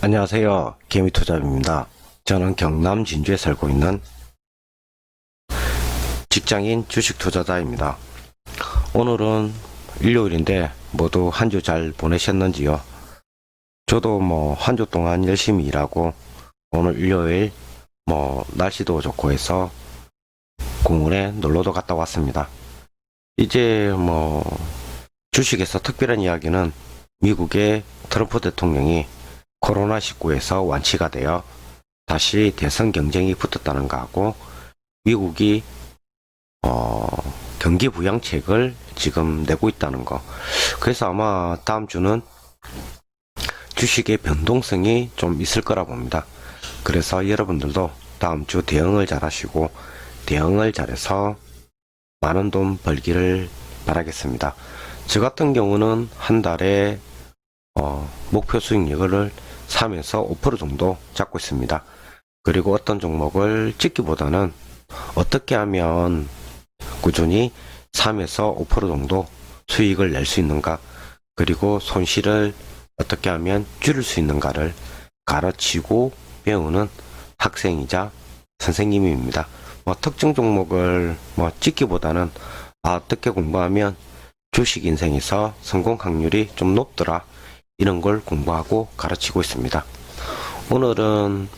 안녕하세요. 개미투잡입니다. 저는 경남 진주에 살고 있는 직장인 주식투자자입니다. 오늘은 일요일인데 모두 한 주 잘 보내셨는지요? 저도 한 주 동안 열심히 일하고 오늘 일요일 날씨도 좋고 해서 공원에 놀러도 갔다 왔습니다. 이제 주식에서 특별한 이야기는 미국의 트럼프 대통령이 코로나19에서 완치가 되어 다시 대선 경쟁이 붙었다는 거하고 미국이 경기 부양책을 지금 내고 있다는 거. 그래서 아마 다음 주는 주식의 변동성이 좀 있을 거라 봅니다. 그래서 여러분들도 다음 주 대응을 잘 하시고 대응을 잘해서 많은 돈 벌기를 바라겠습니다. 저 같은 경우는 한 달에 목표 수익률을 3에서 5% 정도 잡고 있습니다. 그리고 어떤 종목을 찍기보다는 어떻게 하면 꾸준히 3에서 5% 정도 수익을 낼 수 있는가, 그리고 손실을 어떻게 하면 줄일 수 있는가를 가르치고 배우는 학생이자 선생님입니다. 특정 종목을 찍기보다는 어떻게 공부하면 주식 인생에서 성공 확률이 좀 높더라, 이런 걸 공부하고 가르치고 있습니다. 오늘은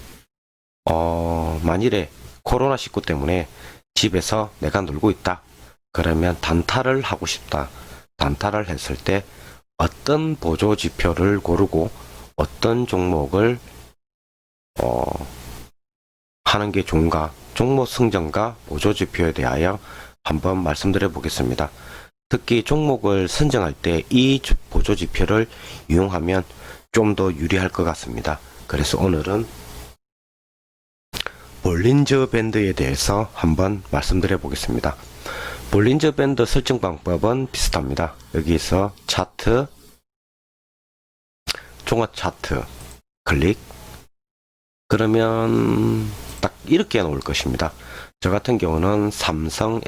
만일에 코로나19 때문에 집에서 내가 놀고 있다, 그러면 단타를 하고 싶다. 단타를 했을 때 어떤 보조 지표를 고르고 어떤 종목을 하는 게 좋은가, 종목 승전과 보조 지표에 대하여 한번 말씀드려 보겠습니다. 특히 종목을 선정할 때 이 보조 지표를 이용하면 좀 더 유리할 것 같습니다. 그래서 오늘은 볼린저 밴드에 대해서 한번 말씀드려 보겠습니다. 볼린저 밴드 설정 방법은 비슷합니다. 여기서 차트, 종합 차트 클릭, 그러면 딱 이렇게 나올 것입니다. 저 같은 경우는 삼성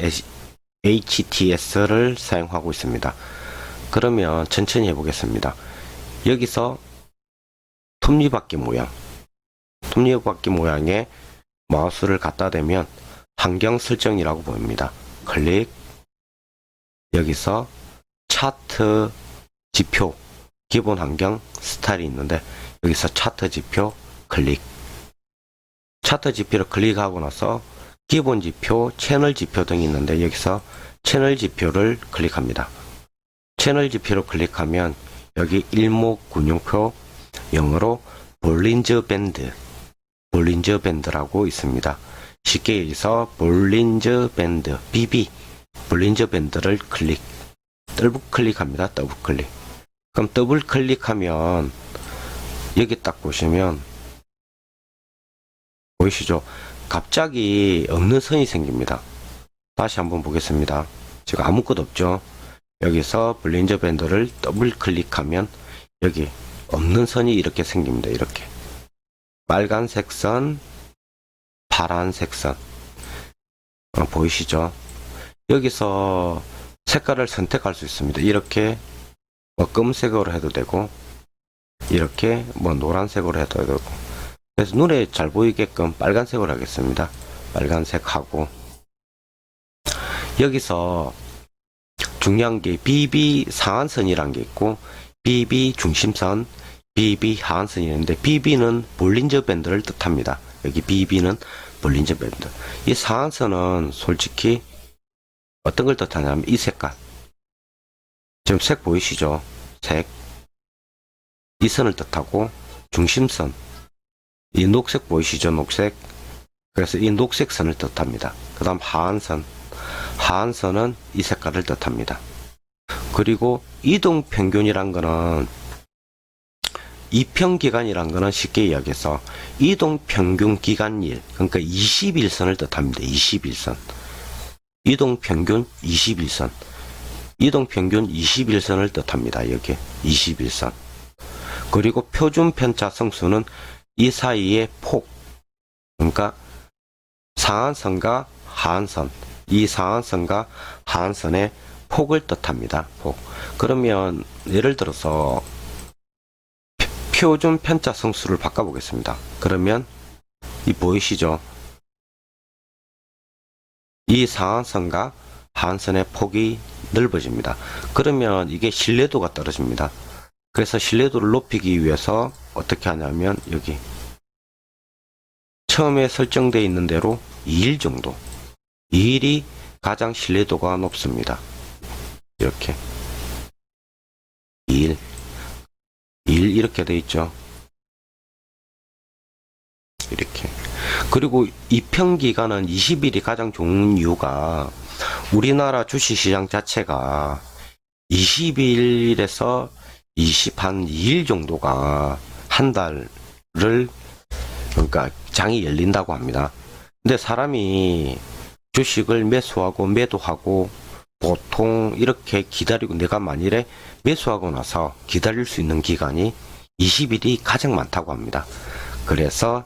HTS를 사용하고 있습니다. 그러면 천천히 해보겠습니다. 여기서 톱니바퀴 모양에 마우스를 갖다 대면 환경 설정이라고 보입니다. 클릭, 여기서 차트 지표 기본 환경 스타일이 있는데 여기서 차트 지표 클릭, 차트 지표를 클릭하고 나서 기본 지표, 채널 지표 등이 있는데 여기서 채널 지표를 클릭합니다. 채널 지표를 클릭하면 여기 일목균형표, 영어로 볼린저 밴드라고 있습니다. 쉽게 얘기해서 볼린저 밴드, BB, 볼린저 밴드를 더블 클릭합니다. 더블 클릭. 그럼 더블 클릭하면 여기 딱 보시면 보이시죠? 갑자기 없는 선이 생깁니다. 다시 한번 보겠습니다. 지금 아무것도 없죠? 여기서 볼린저 밴드를 더블 클릭하면 여기 없는 선이 이렇게 생깁니다. 이렇게 빨간색 선, 파란색 선, 보이시죠? 여기서 색깔을 선택할 수 있습니다. 이렇게 검은색으로 해도 되고 이렇게 노란색으로 해도 되고, 그래서 눈에 잘 보이게끔 빨간색으로 하겠습니다. 빨간색 하고, 여기서 중요한 게 BB 상한선이란 게 있고 BB 중심선, BB 하한선이 있는데 BB는 볼린저 밴드를 뜻합니다. 여기 BB는 볼린저 밴드. 이 상한선은 솔직히 어떤 걸 뜻하냐면 이 색깔, 지금 색 보이시죠? 색, 이 선을 뜻하고, 중심선, 이 녹색 보이시죠? 녹색. 그래서 이 녹색 선을 뜻합니다. 그 다음 하한선은 이 색깔을 뜻합니다. 그리고 이동평균이란 거는, 이평기간이란 거는 쉽게 이야기해서 이동평균기간일, 그러니까 21선을 뜻합니다. 21선. 이동평균 21선. 이동평균 21선을 뜻합니다. 여기 21선. 그리고 표준편차 성수는 이 사이의 폭, 그러니까 상한선과 하한선, 이 상한선과 하한선의 폭을 뜻합니다. 폭. 그러면 예를 들어서 표준 편차 성수를 바꿔보겠습니다. 그러면 이 보이시죠? 이 상한선과 하한선의 폭이 넓어집니다. 그러면 이게 신뢰도가 떨어집니다. 그래서 신뢰도를 높이기 위해서 어떻게 하냐면 여기 처음에 설정되어 있는 대로 2일 정도, 2일이 가장 신뢰도가 높습니다. 이렇게 2일 이렇게 돼 있죠. 이렇게. 그리고 입평 기간은 20일이 가장 좋은 이유가 우리나라 주식시장 자체가 20일에서 2일 정도가 한 달을, 그러니까 장이 열린다고 합니다. 근데 사람이 주식을 매수하고 매도하고 보통 이렇게 기다리고, 내가 만일에 매수하고 나서 기다릴 수 있는 기간이 20일이 가장 많다고 합니다. 그래서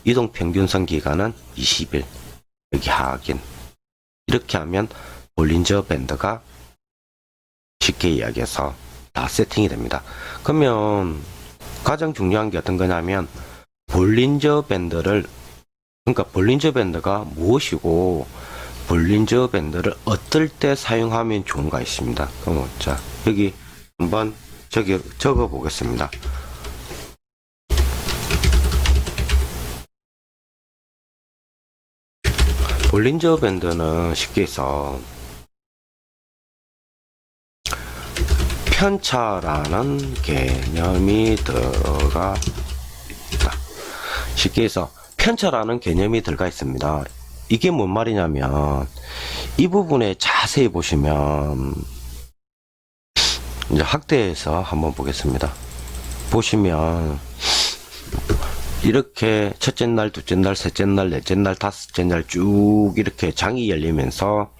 이동평균선 기간은 20일. 여기 확인. 이렇게 하면 볼린저 밴드가 쉽게 이야기해서 다 세팅이 됩니다. 그러면 가장 중요한 게 어떤 거냐면 볼린저 밴드를, 그러니까 볼린저 밴드가 무엇이고 볼린저 밴드를 어떨 때 사용하면 좋은가 있습니다. 그럼 자, 여기 한번 적어 보겠습니다. 볼린저 밴드는 쉽게 해서 편차라는 개념이 들어가 있다. 쉽게 해서 편차라는 개념이 들어가 있습니다. 이게 뭔 말이냐면 이 부분에 자세히 보시면, 이제 확대해서 한번 보겠습니다. 보시면 이렇게 첫째 날, 둘째 날, 셋째 날, 넷째 날, 다섯째 날 쭉 이렇게 장이 열리면서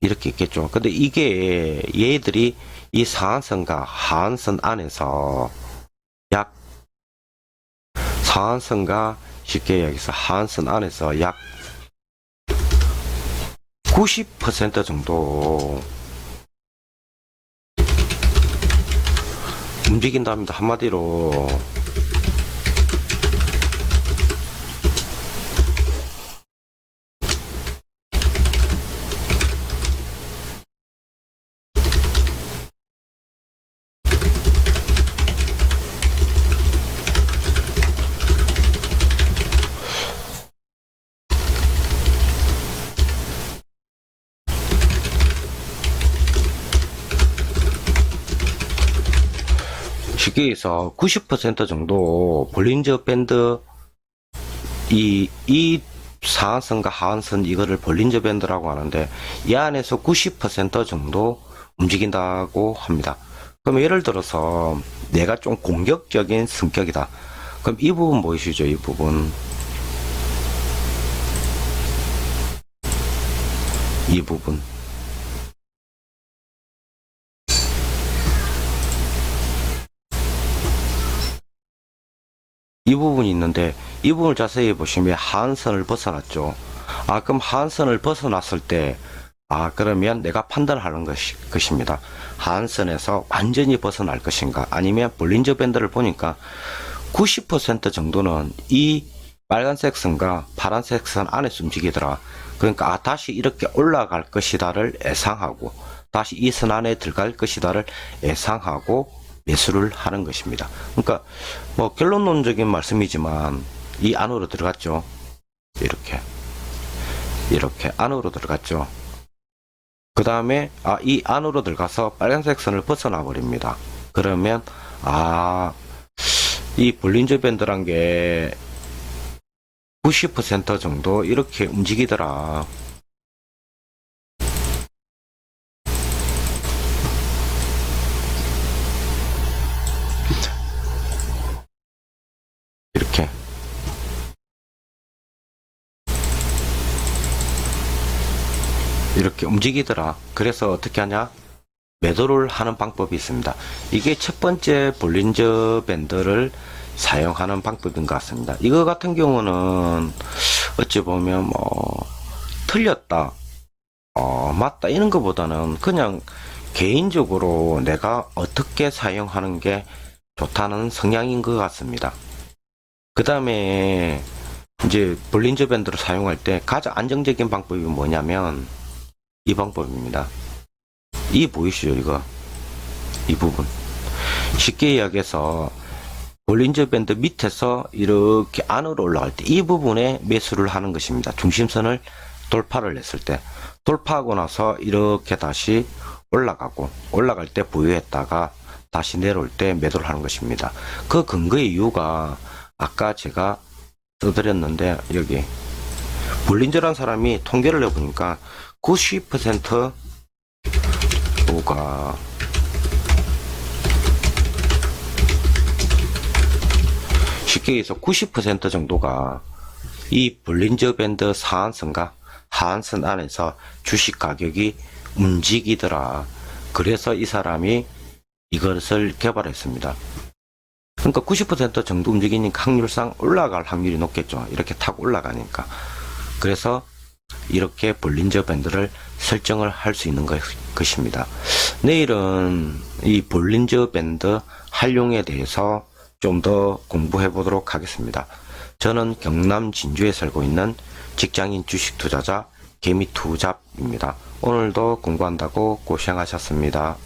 이렇게 있겠죠. 근데 이게 얘들이 이 상한선과 하한선 안에서 상한선과 쉽게 여기서 하한선 안에서 약 90% 정도 움직인답니다. 한마디로 쉽게 해서 90% 정도 볼린저 밴드, 이 상한선과 하한선, 이거를 볼린저 밴드라고 하는데 이 안에서 90% 정도 움직인다고 합니다. 그럼 예를 들어서 내가 좀 공격적인 성격이다. 그럼 이 부분 보이시죠? 이 부분, 이 부분이 있는데 이 부분을 자세히 보시면 하한선을 벗어났죠. 그럼 하한선을 벗어났을 때 그러면 내가 판단하는 것입니다. 하한선에서 완전히 벗어날 것인가, 아니면 볼린저 밴드를 보니까 90% 정도는 이 빨간색 선과 파란색 선 안에서 움직이더라. 그러니까 다시 이렇게 올라갈 것이다를 예상하고, 다시 이 선 안에 들어갈 것이다를 예상하고 매수를 하는 것입니다. 그러니까 뭐 결론론적인 말씀이지만 이 안으로 들어갔죠. 이렇게 안으로 들어갔죠. 그 다음에 이 안으로 들어가서 빨간색 선을 벗어나 버립니다. 그러면 이 볼린저 밴드란 게 90% 정도 이렇게 움직이더라. 이렇게 움직이더라. 그래서 어떻게 하냐? 매도를 하는 방법이 있습니다. 이게 첫 번째 볼린저 밴드를 사용하는 방법인 것 같습니다. 이거 같은 경우는 어찌 보면 틀렸다, 맞다 이런 것보다는 그냥 개인적으로 내가 어떻게 사용하는 게 좋다는 성향인 것 같습니다. 그 다음에 이제 볼린저 밴드를 사용할 때 가장 안정적인 방법이 뭐냐면 이 방법입니다. 이 보이시죠? 이 부분. 쉽게 이야기해서 볼린저 밴드 밑에서 이렇게 안으로 올라갈 때 이 부분에 매수를 하는 것입니다. 중심선을 돌파를 했을 때 돌파하고 나서 이렇게 다시 올라가고 올라갈 때 보유했다가 다시 내려올 때 매도를 하는 것입니다. 그 근거의 이유가 아까 제가 써드렸는데 여기 볼린저란 사람이 통계를 해보니까 90%가 쉽게 해서 90% 정도가 이 볼린저 밴드 상한선과 하한선 안에서 주식 가격이 움직이더라. 그래서 이 사람이 이것을 개발했습니다. 그러니까 90% 정도 움직이니까 확률상 올라갈 확률이 높겠죠. 이렇게 탁 올라가니까. 그래서 이렇게 볼린저 밴드를 설정을 할 수 있는 것입니다. 내일은 이 볼린저 밴드 활용에 대해서 좀 더 공부해 보도록 하겠습니다. 저는 경남 진주에 살고 있는 직장인 주식 투자자 개미투잡입니다. 오늘도 공부한다고 고생하셨습니다.